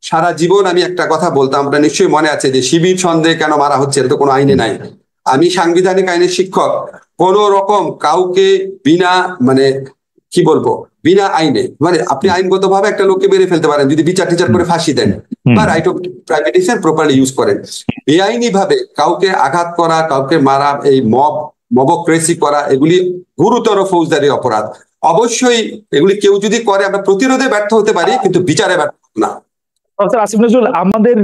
সারা জীবন আমি একটা কথা বলতাম, আপনার নিশ্চয়ই মনে আছে যে শিবির সন্দেহে কেন মারা হচ্ছে, এটা তো কোনো আইনে নাই। আমি সাংবিধানিক আইনের শিক্ষক, কোন রকম কাউকে বিনা মানে কি বলবো বিনা আইনে, মানে আপনি আইনগত ভাবে একটা লোককে মেরে ফেলতে পারেন যদি বিচার টিচার করে ফাঁসি দেন বা right of privatisation properly use করেন। বেআইনি ভাবে কাউকে আঘাত করা, কাউকে মারা, এই মবক্রেসি করা, এগুলি গুরুতর ফৌজদারি অপরাধ। অবশ্যই এগুলি কেউ যদি করে আমরা প্রতিরোধে ব্যর্থ হতে পারি, কিন্তু বিচারে ব্যর্থ না। প্রফেসর আসিফ নজরুল, আমাদের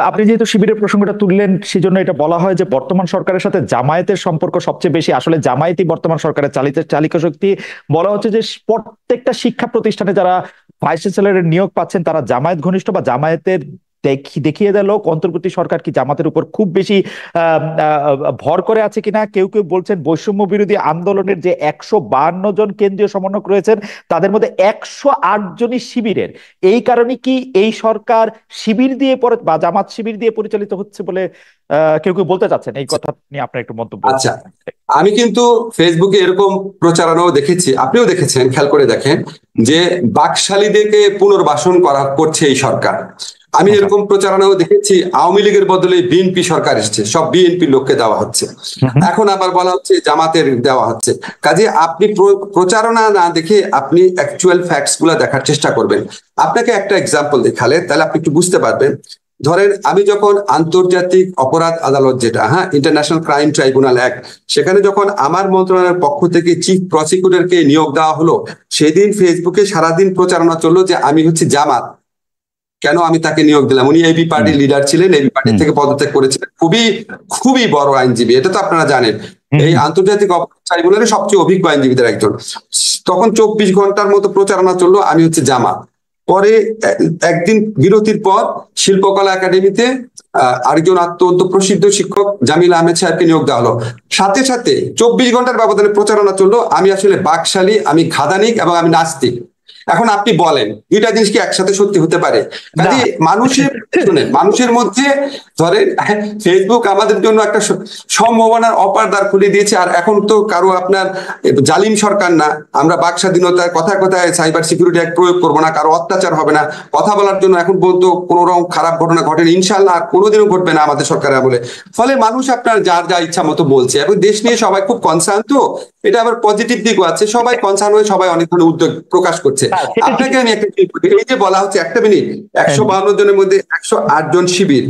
আপনি যেহেতু শিবিরের প্রসঙ্গটা তুললেন, সেজন্য এটা বলা হয় যে বর্তমান সরকারের সাথে জামায়াতের সম্পর্ক সবচেয়ে বেশি। আসলে জামায়াতই বর্তমান সরকারের চালিকা শক্তি। বলা হচ্ছে যে প্রত্যেকটা শিক্ষা প্রতিষ্ঠানে যারা ভাইস চ্যান্সেলরের নিয়োগ পাচ্ছেন তারা জামায়াত ঘনিষ্ঠ বা জামায়াতের দেখিয়ে দেয় লোক। অন্তর্বর্তী সরকার কি জামাতের উপর খুব বেশি ভর করে আছে কিনা? কেউ কেউ বলছেন বৈষম্য বিরোধী আন্দোলনের যে 152 জন কেন্দ্রীয় সমন্বয়ক রয়েছেন তাদের মধ্যে 108 জনই শিবিরের। এই কারণে কি এই সরকার শিবির দিয়ে বা জামাত শিবির দিয়ে পরিচালিত হচ্ছে বলে কেউ কেউ বলতে চাচ্ছেন? এই কথা নিয়ে আপনার একটু মন্তব্য। আচ্ছা, আমি কিন্তু ফেসবুকে এরকম প্রচারণাও দেখেছি, আপনিও দেখেছেন, খেয়াল করে দেখেন যে বাকশালীদেরকে পুনর্বাসন করছে এই সরকার। আমি এরকম প্রচারণাও দেখেছি, আওয়ামী লীগের বদলে বিএনপি সরকার এসেছে, সব বিএনপি লোককে দেওয়া হচ্ছে। এখন আবার বলা হচ্ছে জামাতের দেওয়া হচ্ছে। কাজে আপনি প্রচারণা না দেখে আপনি অ্যাকচুয়াল ফ্যাক্টস গুলা দেখার চেষ্টা করবেন। আপনাকে একটা এক্সাম্পল দেখালে তাহলে আপনি একটু বুঝতে পারবেন। ধরেন আমি যখন আন্তর্জাতিক অপরাধ আদালত, যেটা ইন্টারন্যাশনাল ক্রাইম ট্রাইব্যুনাল অ্যাক্ট, সেখানে যখন আমার মন্ত্রণালয়ের পক্ষ থেকে চিফ প্রসিকিউটরকে নিয়োগ দেওয়া হলো, সেদিন ফেসবুকে সারাদিন প্রচারণা চললো যে আমি হচ্ছে জামাত, কেন আমি তাকে নিয়োগ দিলাম। উনি এবি পার্টির লিডার ছিলেন, এবি পার্টি থেকে পদত্যাগ করেছিলেন, খুবই খুবই বড় আইনজীবী, এটা তো আপনারা জানেন, এই আন্তর্জাতিক অপরাধ ট্রাইব্যুনালের সবচেয়ে অভিজ্ঞ আইনজীবীদের একজন। তখন 24 ঘন্টার মতো প্রচারণা চললো আমি হচ্ছে জামাত। পরে একদিন বিরতির পর শিল্পকলা একাডেমিতে আরেকজন অত্যন্ত প্রসিদ্ধ শিক্ষক জামিল আহমেদ সাহেবকে নিয়োগ দেওয়া হলো। সাথে সাথে 24 ঘন্টার ব্যবধানে প্রচারণা চললো আমি আসলে বাকশালী, আমি খাদানিক এবং আমি নাস্তিক। এখন আপনি বলেন দুইটা জিনিস কি একসাথে সত্যি হতে পারে? কাজে মানুষের মধ্যে ধরেন ফেসবুক আমাদের জন্য একটা সম্ভাবনার অপার দ্বার খুলে দিয়েছে। আর এখন তো কারো আপনার জালিম সরকার না, আমরা বাক স্বাধীনতার কথায় কথায় সাইবার সিকিউরিটি অ্যাক্ট প্রয়োগ করবো না, কারো অত্যাচার হবে না, কথা বলার জন্য এখন পর্যন্ত কোনো রকম খারাপ ঘটনা ঘটেনি, ইনশাল্লাহ আর কোনোদিনও ঘটবে না আমাদের সরকারের আমলে। ফলে মানুষ আপনার যার যা ইচ্ছা মতো বলছে, এবং দেশ নিয়ে সবাই খুব কনসার্ন। তো এটা আবার পজিটিভ দিকও আছে, সবাই কনসার্ন হয়ে সবাই অনেক ধরনের উদ্যোগ প্রকাশ করছে। আপনাকে আমি একটা, এই যে বলা হচ্ছে একটা মিনিট 152 জনের মধ্যে 108 জন শিবির,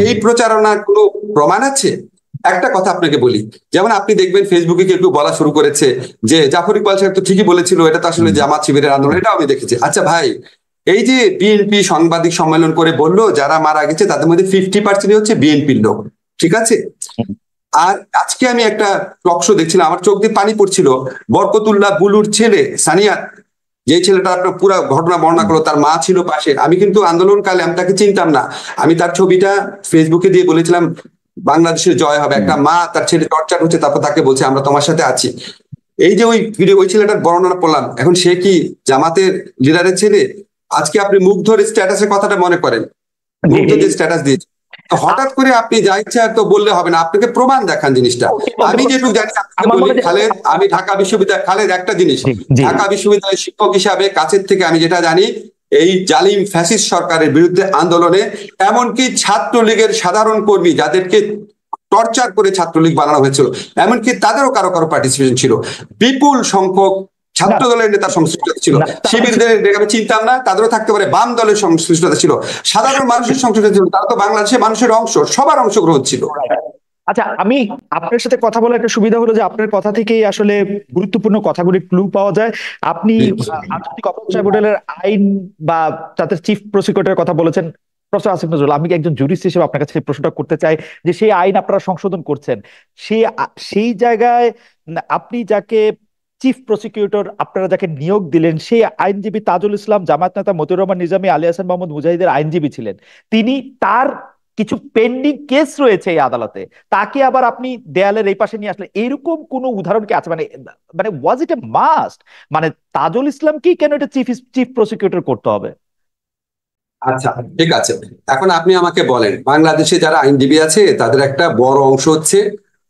এই প্রচারণার কোনো প্রমাণ আছে? একটা কথা আপনাকে বলি, যেমন আপনি দেখবেন ফেসবুকে কেউ বলা শুরু করেছে যে জাফর ইকবাল সাহেব তো ঠিকই বলেছিল, এটা তো আসলে জামাত শিবিরের আন্দোলন, এটাও আমি দেখেছি। আচ্ছা ভাই, এই যে বিএনপি সাংবাদিক সম্মেলন করে বললো যারা মারা গেছে তাদের মধ্যে 50% হচ্ছে বিএনপির লোক, ঠিক আছে? আর আজকে আমি একটা টক শো দেখছিলাম, আমার চোখ দিয়ে পানি পড়ছিল। বরকতুল্লাহ বুলুর ছেলে সানিয়া, যে ছেলেটা আপনার পুরো ঘটনা বর্ণনা করলো, তার মা ছিল পাশে। আমি কিন্তু আন্দোলনকালে আমি তাকে চিনতাম না, আমি তার ছবিটা ফেসবুকে দিয়ে বলেছিলাম বাংলাদেশের জয় হবে। একটা মা তার ছেলে টর্চার হচ্ছে, তারপর তাকে বলছে আমরা তোমার সাথে আছি। এই যে ওই ভিডিও, ওই ছেলেটার বর্ণনা পড়লাম। এখন সে কি জামাতের লিডারের ছেলে? আজকে আপনি মুগ্ধর স্ট্যাটাসের কথাটা মনে করেন, মুগ্ধ যে স্ট্যাটাস দিয়েছে, হঠাৎ করে আপনি যা ইচ্ছা তো বললে হবে না, আপনাকে প্রমাণ দেখান জিনিসটা। আমি যেটুকু জানি বলি খালেদ, আমি ঢাকা বিশ্ববিদ্যালয়, খালেদ একটা জিনিস, ঢাকা বিশ্ববিদ্যালয়ের শিক্ষক হিসাবে কাছের থেকে আমি যেটা জানি, এই জালিম ফ্যাসিস্ট সরকারের বিরুদ্ধে আন্দোলনে এমনকি ছাত্রলীগের সাধারণ কর্মী যাদেরকে টর্চার করে ছাত্রলীগ বানানো হয়েছিল, এমনকি তাদেরও কারো কারো পার্টিসিপেশন ছিল। বিপুল সংখ্যক ছাত্র দলের নেতার সংশ্লিষ্টতা ছিল, শিবিরদের আমি চিনতাম না, তাদেরও থাকতে পারে। বাম দলের সংশ্লিষ্টতা ছিল, সাধারণ মানুষের সংশ্লিষ্টতা ছিল, তারা তো বাংলাদেশের মানুষের অংশ, সবার অংশগ্রহণ ছিল। আচ্ছা, আমি আপনার সাথে কথা বলে একটা সুবিধা হলো যে আপনার কথা থেকেই আসলে গুরুত্বপূর্ণ কথাগুলি ক্লু পাওয়া যায়। আপনি আন্তর্জাতিক অপরাধ ট্রাইব্যুনালের আইন বা তাদের চিফ প্রসিকিউটরের কথা বলেছেন। প্রফেসর আসিফ নজরুল, আমি একজন জুরিস্ট হিসেবে আপনার কাছে প্রশ্নটা করতে চাই যে সেই আইন আপনারা সংশোধন করছেন, সেই জায়গায় আপনি যাকে চিফ প্রসিকিউটর আপনারা যাকে নিয়োগ দিলেন, সেই আইনজীবী তাজুল ইসলাম, জামায়াত নেতা মতিউর রহমান নিজামী, আলী হাসান মোহাম্মদ মুজাহিদের আইনজীবী ছিলেন। তিনি, তার কিছু পেন্ডিং কেস রয়েছে এই আদালতে, তাকে আবার আপনি দেয়ালের এই পাশে নিয়ে আসলে, এরকম কোন উদাহরণ কি আছে? মানে মানে ওয়াজ ইট এ মাস্ট? মানে তাজুল ইসলাম কি কেন এটা চিফ প্রসিকিউটর করতে হবে? আচ্ছা ঠিক আছে, এখন আপনি আমাকে বলেন, বাংলাদেশে যারা আইনজীবী আছে তাদের একটা বড় অংশ হচ্ছে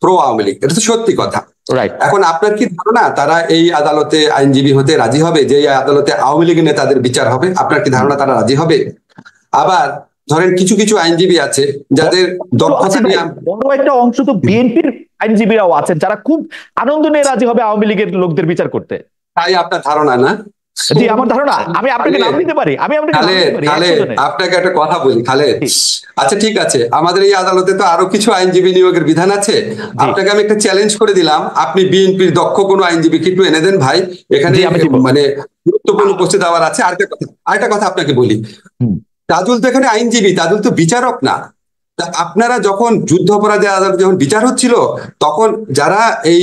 প্রো আওয়ামী লীগ, এটা তো সত্যি কথা। এখন আপনার কি ধারণা তারা এই আদালতে আইনজীবী হতে রাজি হবে যে এই আদালতে আওয়ামী লীগের নেতাদের বিচার হবে? আপনার কি ধারণা তারা রাজি হবে? আবার ধরেন কিছু কিছু আইনজীবী আছে যাদের দক্ষতা নিয়ে বড় একটা অংশ তো বিএনপির আইনজীবীরাও আছেন যারা খুব আনন্দ নিয়ে রাজি হবে আওয়ামী লীগের লোকদের বিচার করতে। তাই আপনার ধারণা না? জি, আমার ধারণা। আমি আপনাকে নাম দিতে পারি, আপনাকে একটা কথা বলি খালেদ। আচ্ছা ঠিক আছে, আমাদের এই আদালতে তো আরো কিছু আইনজীবী নিয়োগের বিধান আছে। আপনাকে আমি একটা চ্যালেঞ্জ করে দিলাম, আপনি বিএনপির দক্ষ কোনো আইনজীবীকে একটু এনে দেন ভাই, এখানে মানে গুরুত্বপূর্ণ উপস্থিত হওয়ার আছে। আরেকটা কথা আপনাকে বলি, তাজুল তো এখানে আইনজীবী, তাজুল তো বিচারক না। আপনারা যখন যুদ্ধাপরাধী আদালত যখন বিচার হচ্ছিল, তখন যারা এই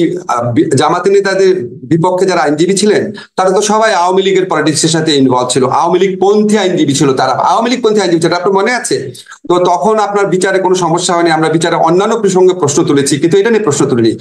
জামাতি নেতাদের বিপক্ষে যারা আইনজীবী ছিলেন তারা তো সবাই আওয়ামী লীগের পলিটিক্সের সাথে ইনভলভ ছিল, আওয়ামী লীগ পন্থী আইনজীবী ছিল, তারা আওয়ামী লীগ পন্থী আইনজীবী ছিল, আপনার মনে আছে? তো তখন আপনার বিচারে কোনো সমস্যা হয়নি, আমরা বিচারে অন্যান্য প্রসঙ্গে প্রশ্ন তুলেছি, কিন্তু এটা নিয়ে প্রশ্ন তুলিনি।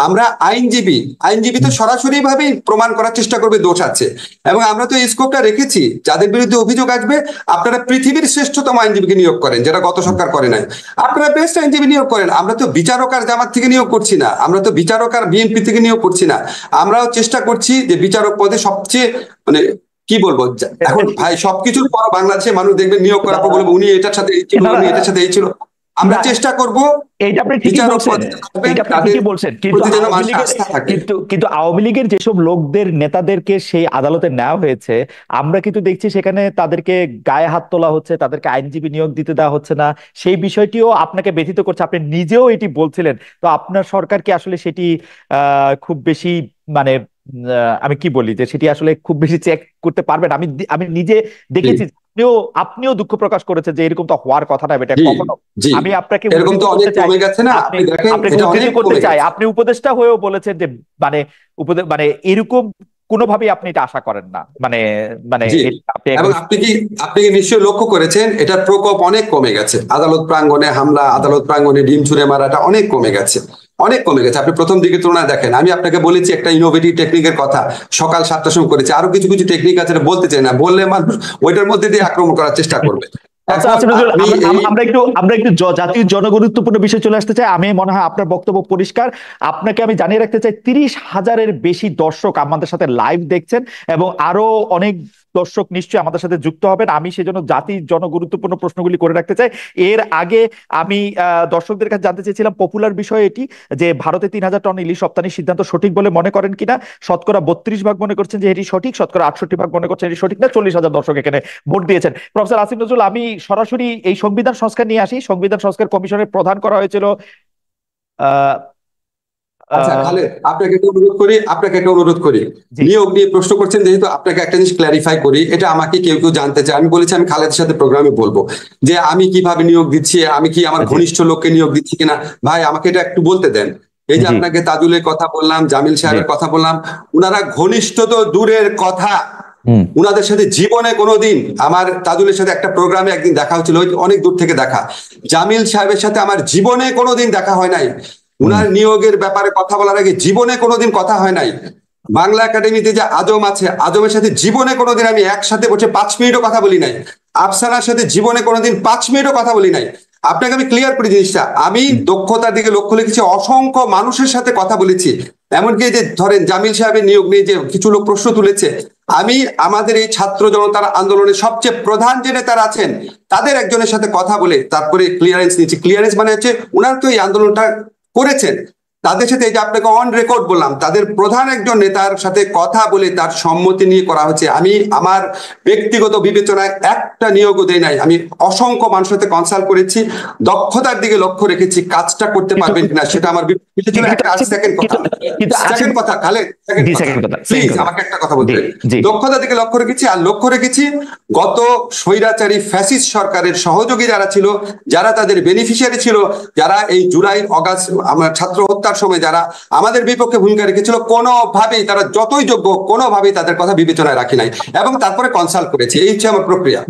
আমরা আইনজীবী তো সরাসরি ভাবেই প্রমাণ করার চেষ্টা করবে দোষ আছে, এবং আমরা তো এই স্কোপটা রেখেছি, যাদের বিরুদ্ধে অভিযোগ আসবে আপনারা পৃথিবীর শ্রেষ্ঠতম আইনজীবীকে নিয়োগ করেন, যেটা গত সরকার করে নাই, আপনারা বেস্ট আইনজীবী নিয়োগ করেন। আমরা তো বিচারক আর জামাত থেকে নিয়োগ করছি না, আমরা তো বিচারক আর বিএনপি থেকে নিয়োগ করছি না। আমরাও চেষ্টা করছি যে বিচারক পদে সবচেয়ে মানে কি বলবো, এখন ভাই সবকিছুর পর বাংলাদেশে মানুষ দেখবে নিয়োগ করার পর বলবো উনি এটার সাথে এই ছিল, উনি এটার সাথে এই ছিল। আমরা চেষ্টা করব এইটা আপনি ঠিকই বলছেন, কিন্তু আওয়ামী লীগের যেসব লোকদের নেতাদেরকে সেই আদালতে নেওয়া হয়েছে, আমরা কিন্তু দেখছি সেখানে তাদেরকে গায়ে হাত তোলা হচ্ছে, তাদেরকে আইনজীবী নিয়োগ দিতে দেওয়া হচ্ছে না। সেই বিষয়টিও আপনাকে ব্যথিত করছে, আপনি নিজেও এটি বলছিলেন। তো আপনার সরকার কি আসলে সেটি খুব বেশি মানে আমি কি বলি যে সেটি আসলে খুব বেশি চেক করতে পারবেন? আমি নিজে দেখেছি, আপনিও দুঃখ প্রকাশ করেছেন যে এরকম তো হওয়ার কথা না, এটা কখনো। আমি আপনাকে করতে চাই, আপনি উপদেষ্টা হয়েও বলেছেন যে মানে এরকম কোনোভাবেই আপনি এটা আশা করেন না, মানে মানে এবং আপনি কি নিশ্চয়ই লক্ষ্য করেছেন এটার প্রকোপ অনেক কমে গেছে, আদালত প্রাঙ্গণে হামলা, আদালত প্রাঙ্গণে ডিম ছুঁড়ে মারাটা অনেক কমে গেছে, অনেক কমে গেছে। আপনি প্রথম দিকে তুলনায় দেখেন, আমি আপনাকে বলেছি একটা ইনোভেটিভ টেকনিকের কথা, সকাল 7টার সময় করেছি, আরো কিছু কিছু টেকনিক আছে বলতে চাই না, বললে মানুষ ওইটার মধ্যে দিয়ে আক্রমণ করার চেষ্টা করবে। আমরা একটু জাতির জনগুরুত্বপূর্ণ বিষয় চলে আসতে চাই। আমি মনে হয় আপনার বক্তব্য পরিষ্কার। আপনাকে আমি জানিয়ে রাখতে চাই 30,000-এর বেশি দর্শক আমাদের সাথে লাইভ দেখছেন, এবং আরো অনেক দর্শক নিশ্চয়ই আমাদের সাথে যুক্ত হবেন। আমি সেজন্য জাতির জনগুরুত্বপূর্ণ প্রশ্নগুলি করে রাখতে চাই। এর আগে আমি দর্শকদের কাছে জানতে চেয়েছিলাম পপুলার বিষয় এটি, যে ভারতে 3,000 টন ইলিশ রপ্তানির সিদ্ধান্ত সঠিক বলে মনে করেন কিনা। শতকরা 32% মনে করছেন যে এটি সঠিক, শতকরা 68% মনে করছেন এটি সঠিক না। 40,000 দর্শক এখানে ভোট দিয়েছেন। প্রফেসর আসিফ নজরুল, আমি সরাসরি এই সংবিধান সংস্কার নিয়ে আসি। সংবিধান সংস্কার কমিশনের প্রধান করা হয়েছিল আচ্ছা খালেদ, আপনাকে একটা অনুরোধ করি, নিয়োগ নিয়ে প্রশ্ন করছেন যেহেতু, আপনাকে একটা জিনিস ক্ল্যারিফাই করি, এটা আমাকে কেউ কেউ জানতে চায়। আমি বলেছি আমি খালেদের সাথে প্রোগ্রামে বলবো যে আমি কিভাবে নিয়োগ দিচ্ছি, আমি কি আমার ঘনিষ্ঠ লোককে নিয়োগ দিচ্ছি কিনা। ভাই আমাকে এটা একটু বলতে দেন। এই যে আপনাকে তাজুলের কথা বললাম, জামিল সাহেবের কথা বললাম, উনারা ঘনিষ্ঠ তো দূরের কথা, উনাদের সাথে জীবনে কোনোদিন, আমার তাজুলের সাথে একটা প্রোগ্রামে একদিন দেখা হচ্ছিল, অনেক দূর থেকে দেখা। জামিল সাহেবের সাথে আমার জীবনে কোনোদিন দেখা হয় নাই, উনার নিয়োগের ব্যাপারে কথা বলার আগে জীবনে কোনোদিন কথা হয় নাই। বাংলা একাডেমিতে যে আজম আছে, আজমের সাথে জীবনে কোনোদিন আমি একসাথে বসে 5 মিনিটও কথা বলি নাই। আফসানার সাথে জীবনে কোনোদিন 5 মিনিটও কথা বলি নাই। আপনাকে আমি ক্লিয়ার করি জিনিসটা, আমি দক্ষতার দিকে লক্ষ্য রেখেছি, অসংখ্য মানুষের সাথে কথা বলেছি। এমনকি যে ধরেন জামিল সাহেবের নিয়োগ নিয়ে যে কিছু লোক প্রশ্ন তুলেছে, আমি আমাদের এই ছাত্র জনতার আন্দোলনের সবচেয়ে প্রধান যে নেতারা আছেন তাদের একজনের সাথে কথা বলে তারপরে ক্লিয়ারেন্স নিয়েছি। ক্লিয়ারেন্স মানে হচ্ছে উনার তো এই আন্দোলনটা করেছেন, তাদের সাথে, এই যে আপনাকে অন রেকর্ড বললাম, তাদের প্রধান একজন নেতার সাথে কথা বলে তার সম্মতি নিয়ে করা হচ্ছে। আমি আমার ব্যক্তিগত বিবেচনায় একটা নিয়োগও দেই নাই, আমি অসংখ্য মানুষের সাথে কনসাল্ট করেছি, দক্ষতার দিকে লক্ষ্য রেখেছি, কাজটা করতে পারবেন কিনা সেটা আমার বিবেচনা। সেকেন্ড কথা খালেদ, প্লিজ আমাকে একটা কথা বলতে, দক্ষতার দিকে লক্ষ্য রেখেছি, আর লক্ষ্য রেখেছি গত স্বৈরাচারী ফ্যাসিস্ট সরকারের সহযোগী যারা ছিল, যারা তাদের বেনিফিশিয়ারি ছিল, যারা এই জুলাই অগাস্ট আমার ছাত্র হত্যার সময় যারা আমাদের বিপক্ষে ভূমিকা রেখেছিল, কোনোভাবেই তারা যতই যোগ্য কোনোভাবেই তাদের কথা বিবেচনায় রাখি নাই, এবং তারপরে কনসাল্ট করেছি। এই হচ্ছে আমার প্রক্রিয়া।